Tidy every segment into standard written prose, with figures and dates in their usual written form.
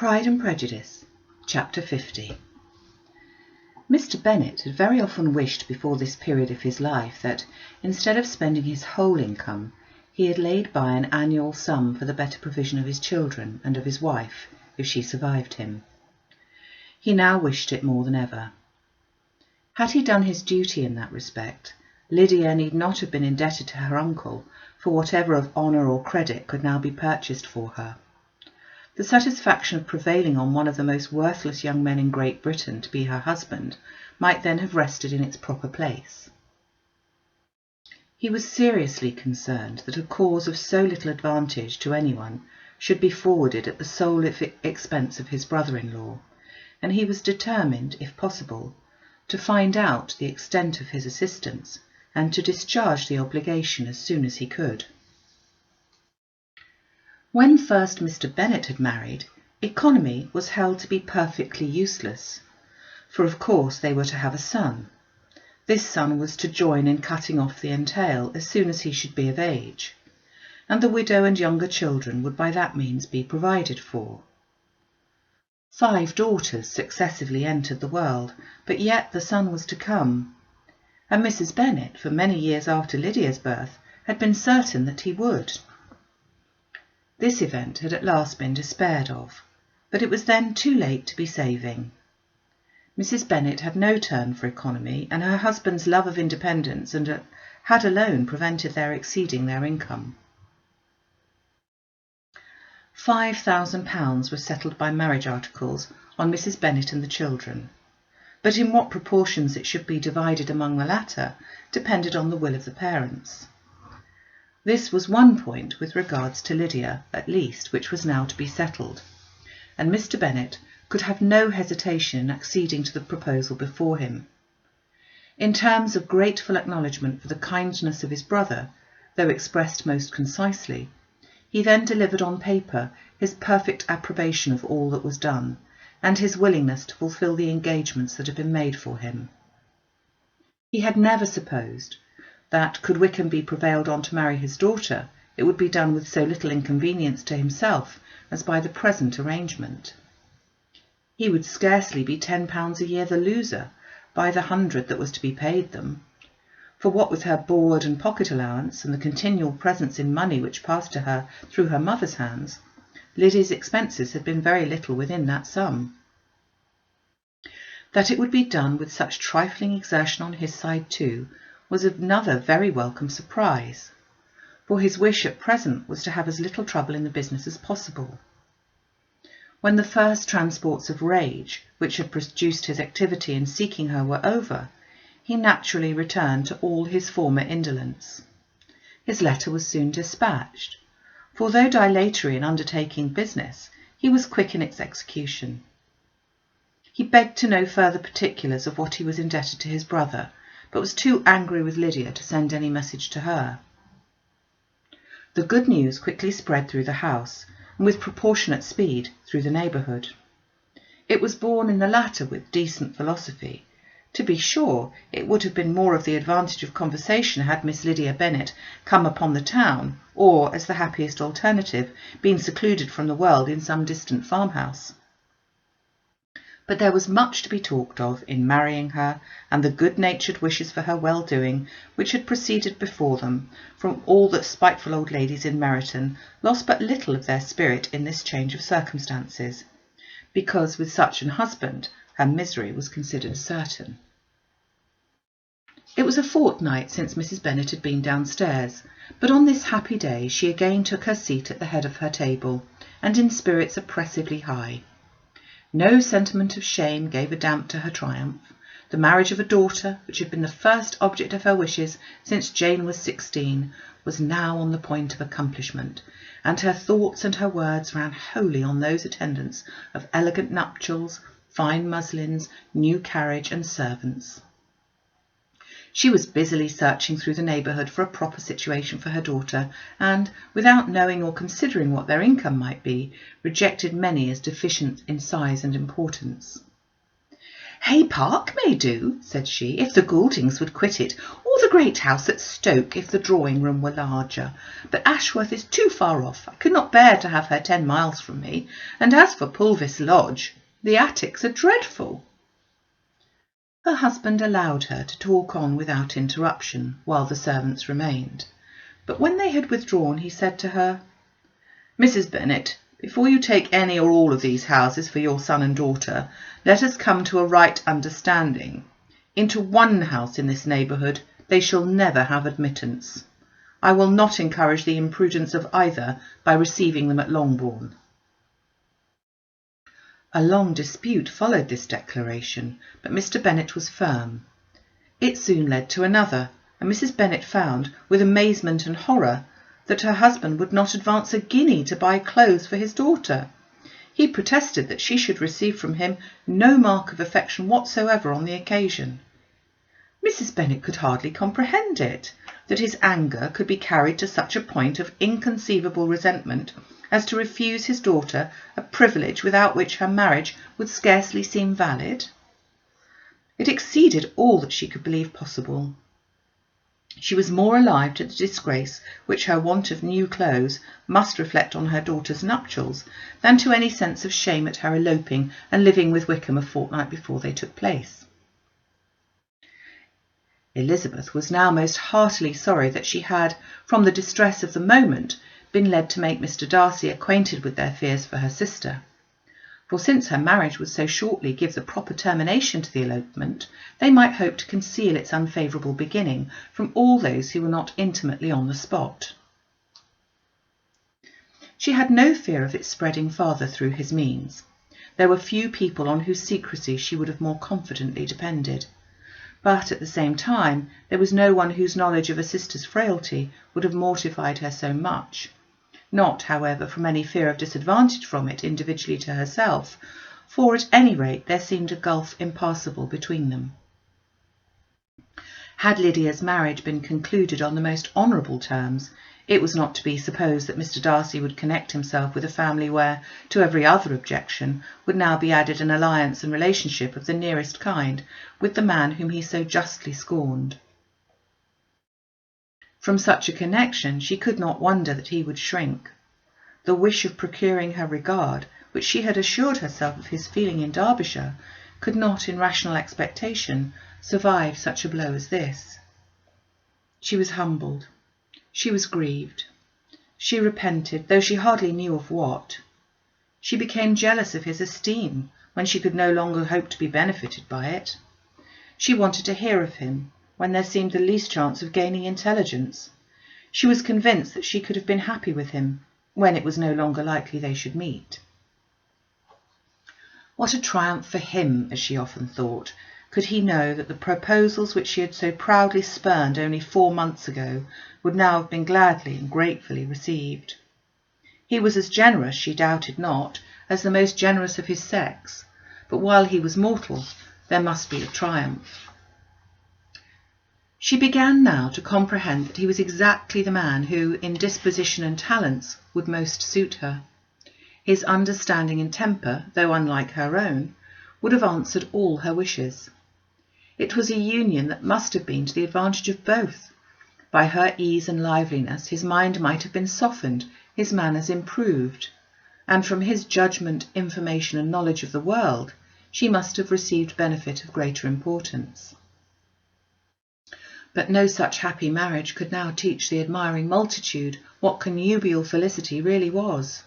Pride and Prejudice, Chapter 50. Mr. Bennet had very often wished before this period of his life that, instead of spending his whole income, he had laid by an annual sum for the better provision of his children and of his wife, if she survived him. He now wished it more than ever. Had he done his duty in that respect, Lydia need not have been indebted to her uncle for whatever of honour or credit could now be purchased for her. The satisfaction of prevailing on one of the most worthless young men in Great Britain to be her husband might then have rested in its proper place. He was seriously concerned that a cause of so little advantage to anyone should be forwarded at the sole expense of his brother-in-law, and he was determined, if possible, to find out the extent of his assistance and to discharge the obligation as soon as he could. When first Mr. Bennet had married, economy was held to be perfectly useless, for of course they were to have a son. This son was to join in cutting off the entail as soon as he should be of age, and the widow and younger children would by that means be provided for. 5 daughters successively entered the world, but yet the son was to come, and Mrs. Bennet, for many years after Lydia's birth, had been certain that he would. This event had at last been despaired of, but it was then too late to be saving. Mrs. Bennet had no turn for economy, and her husband's love of independence had alone prevented their exceeding their income. £5,000 was settled by marriage articles on Mrs. Bennet and the children, but in what proportions it should be divided among the latter depended on the will of the parents. This was one point with regards to Lydia, at least, which was now to be settled, and Mr. Bennet could have no hesitation in acceding to the proposal before him. In terms of grateful acknowledgment for the kindness of his brother, though expressed most concisely, he then delivered on paper his perfect approbation of all that was done, and his willingness to fulfil the engagements that had been made for him. He had never supposed that, could Wickam be prevailed on to marry his daughter, it would be done with so little inconvenience to himself as by the present arrangement. He would scarcely be £10 a year the loser by the 100 that was to be paid them, for what with her board and pocket allowance, and the continual presents in money which passed to her through her mother's hands, Lydia's expenses had been very little within that sum. That it would be done with such trifling exertion on his side too was another very welcome surprise, for his wish at present was to have as little trouble in the business as possible. When the first transports of rage which had produced his activity in seeking her were over, he naturally returned to all his former indolence. His letter was soon dispatched, for though dilatory in undertaking business, he was quick in its execution. He begged to know further particulars of what he was indebted to his brother, but was too angry with Lydia to send any message to her. The good news quickly spread through the house, and with proportionate speed through the neighbourhood. It was borne in the latter with decent philosophy. To be sure, it would have been more of the advantage of conversation had Miss Lydia Bennet come upon the town, or, as the happiest alternative, been secluded from the world in some distant farmhouse. But there was much to be talked of in marrying her, and the good-natured wishes for her well-doing which had proceeded before them from all that spiteful old ladies in Meryton lost but little of their spirit in this change of circumstances, because with such an husband her misery was considered certain. It was a fortnight since Mrs. Bennet had been downstairs, but on this happy day she again took her seat at the head of her table, and in spirits oppressively high. No sentiment of shame gave a damp to her triumph. The marriage of a daughter, which had been the first object of her wishes since Jane was 16, was now on the point of accomplishment, and her thoughts and her words ran wholly on those attendants of elegant nuptials, fine muslins, new carriage, and servants. She was busily searching through the neighbourhood for a proper situation for her daughter, and, without knowing or considering what their income might be, rejected many as deficient in size and importance. "Hay Park may do," said she, "if the Gouldings would quit it, or the great house at Stoke if the drawing-room were larger. But Ashworth is too far off. I could not bear to have her 10 miles from me. And as for Pulvis Lodge, the attics are dreadful." Her husband allowed her to talk on without interruption while the servants remained, but when they had withdrawn he said to her, "Mrs. Bennet, before you take any or all of these houses for your son and daughter, let us come to a right understanding. Into one house in this neighbourhood they shall never have admittance. I will not encourage the imprudence of either by receiving them at Longbourn." A long dispute followed this declaration, but Mr. Bennet was firm. It soon led to another, and Mrs. Bennet found, with amazement and horror, that her husband would not advance a guinea to buy clothes for his daughter. He protested that she should receive from him no mark of affection whatsoever on the occasion. Mrs. Bennet could hardly comprehend it, that his anger could be carried to such a point of inconceivable resentment as to refuse his daughter a privilege without which her marriage would scarcely seem valid. It exceeded all that she could believe possible. She was more alive to the disgrace which her want of new clothes must reflect on her daughter's nuptials than to any sense of shame at her eloping and living with Wickam a fortnight before they took place. Elizabeth was now most heartily sorry that she had, from the distress of the moment, been led to make Mr. Darcy acquainted with their fears for her sister. For since her marriage would so shortly give the proper termination to the elopement, they might hope to conceal its unfavourable beginning from all those who were not intimately on the spot. She had no fear of its spreading farther through his means. There were few people on whose secrecy she would have more confidently depended. But at the same time there was no one whose knowledge of a sister's frailty would have mortified her so much. Not, however, from any fear of disadvantage from it individually to herself, for at any rate there seemed a gulf impassable between them. Had Lydia's marriage been concluded on the most honourable terms, it was not to be supposed that Mr. Darcy would connect himself with a family where, to every other objection, would now be added an alliance and relationship of the nearest kind with the man whom he so justly scorned. From such a connection she could not wonder that he would shrink. The wish of procuring her regard, which she had assured herself of his feeling in Derbyshire, could not, in rational expectation, survive such a blow as this. She was humbled. She was grieved. She repented, though she hardly knew of what. She became jealous of his esteem when she could no longer hope to be benefited by it. She wanted to hear of him when there seemed the least chance of gaining intelligence. She was convinced that she could have been happy with him when it was no longer likely they should meet. What a triumph for him, as she often thought, could he know that the proposals which she had so proudly spurned only 4 months ago would now have been gladly and gratefully received. He was as generous, she doubted not, as the most generous of his sex, but while he was mortal, there must be a triumph. She began now to comprehend that he was exactly the man who, in disposition and talents, would most suit her. His understanding and temper, though unlike her own, would have answered all her wishes. It was a union that must have been to the advantage of both. By her ease and liveliness his mind might have been softened, his manners improved, and from his judgment, information, and knowledge of the world, she must have received benefit of greater importance. But no such happy marriage could now teach the admiring multitude what connubial felicity really was.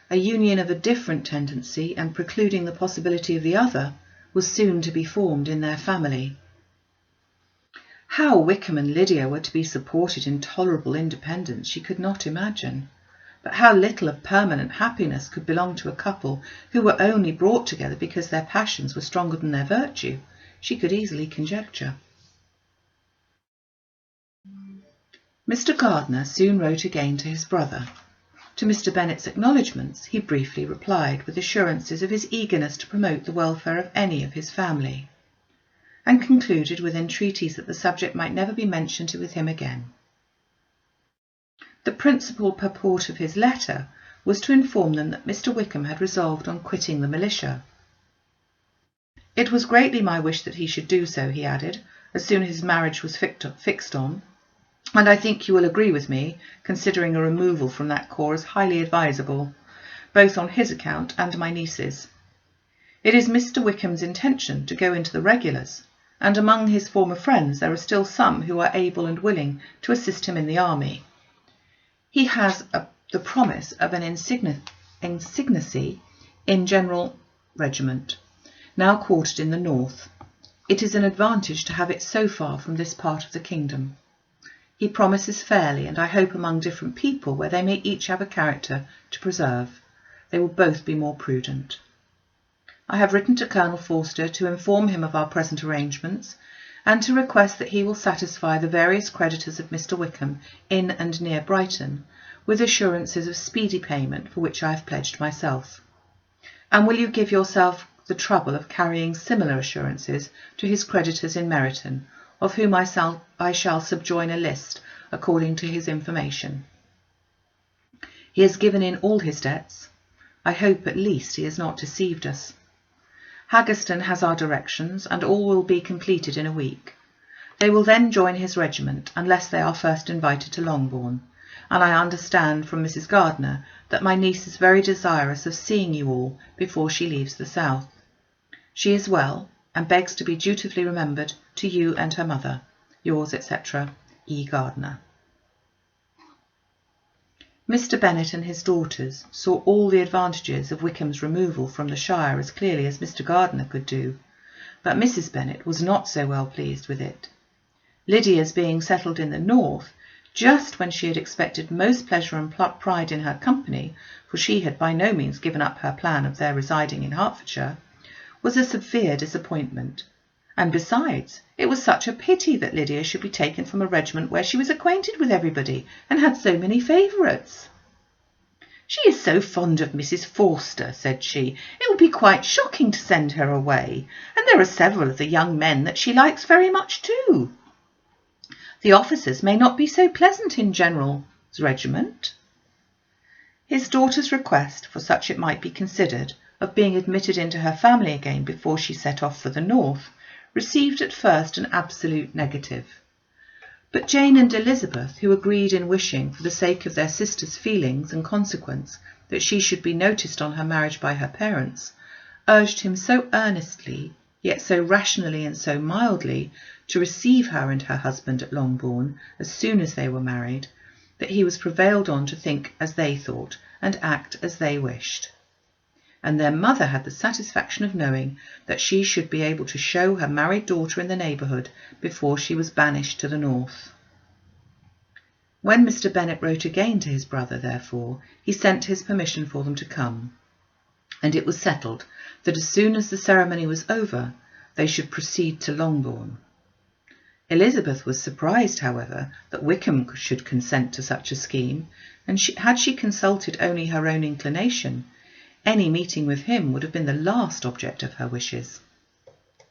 A union of a different tendency, and precluding the possibility of the other, was soon to be formed in their family. How Wickam and Lydia were to be supported in tolerable independence she could not imagine, but how little of permanent happiness could belong to a couple who were only brought together because their passions were stronger than their virtue, she could easily conjecture. Mr. Gardiner soon wrote again to his brother. To Mr. Bennet's acknowledgments he briefly replied, with assurances of his eagerness to promote the welfare of any of his family, and concluded with entreaties that the subject might never be mentioned with him again. The principal purport of his letter was to inform them that Mr. Wickam had resolved on quitting the militia. It was greatly my wish that he should do so, he added, as soon as his marriage was fixed on, and I think you will agree with me, considering a removal from that corps as highly advisable, both on his account and my niece's. It is Mr. Wickham's intention to go into the regulars, and among his former friends there are still some who are able and willing to assist him in the army. He has the promise of an insigniacy in General Regiment, now quartered in the north. It is an advantage to have it so far from this part of the kingdom. He promises fairly, and I hope among different people, where they may each have a character to preserve, they will both be more prudent. I have written to Colonel Forster to inform him of our present arrangements, and to request that he will satisfy the various creditors of Mr. Wickam in and near Brighton with assurances of speedy payment, for which I have pledged myself. And will you give yourself the trouble of carrying similar assurances to his creditors in Meryton, of whom I shall subjoin a list according to his information. He has given in all his debts. I hope at least he has not deceived us. Haggerston has our directions, and all will be completed in a week. They will then join his regiment, unless they are first invited to Longbourn, and I understand from Mrs. Gardiner that my niece is very desirous of seeing you all before she leaves the south. She is well, and begs to be dutifully remembered to you and her mother. Yours, etc., E. Gardiner. Mr. Bennet and his daughters saw all the advantages of Wickham's removal from the shire as clearly as Mr. Gardiner could do, but Mrs. Bennet was not so well pleased with it. Lydia's being settled in the north, just when she had expected most pleasure and pride in her company, for she had by no means given up her plan of their residing in Hertfordshire, was a severe disappointment. And besides, it was such a pity that Lydia should be taken from a regiment where she was acquainted with everybody and had so many favourites. "She is so fond of Mrs. Forster," said she, "it would be quite shocking to send her away, and there are several of the young men that she likes very much too. The officers may not be so pleasant in General's regiment." His daughter's request, for such it might be considered, of being admitted into her family again before she set off for the north, received at first an absolute negative. But Jane and Elizabeth, who agreed in wishing, for the sake of their sister's feelings and consequence, that she should be noticed on her marriage by her parents, urged him so earnestly, yet so rationally and so mildly, to receive her and her husband at Longbourn as soon as they were married, that he was prevailed on to think as they thought and act as they wished. And their mother had the satisfaction of knowing that she should be able to show her married daughter in the neighbourhood before she was banished to the north. When Mr. Bennet wrote again to his brother, therefore, he sent his permission for them to come, and it was settled that as soon as the ceremony was over, they should proceed to Longbourn. Elizabeth was surprised, however, that Wickam should consent to such a scheme, and had she consulted only her own inclination, any meeting with him would have been the last object of her wishes.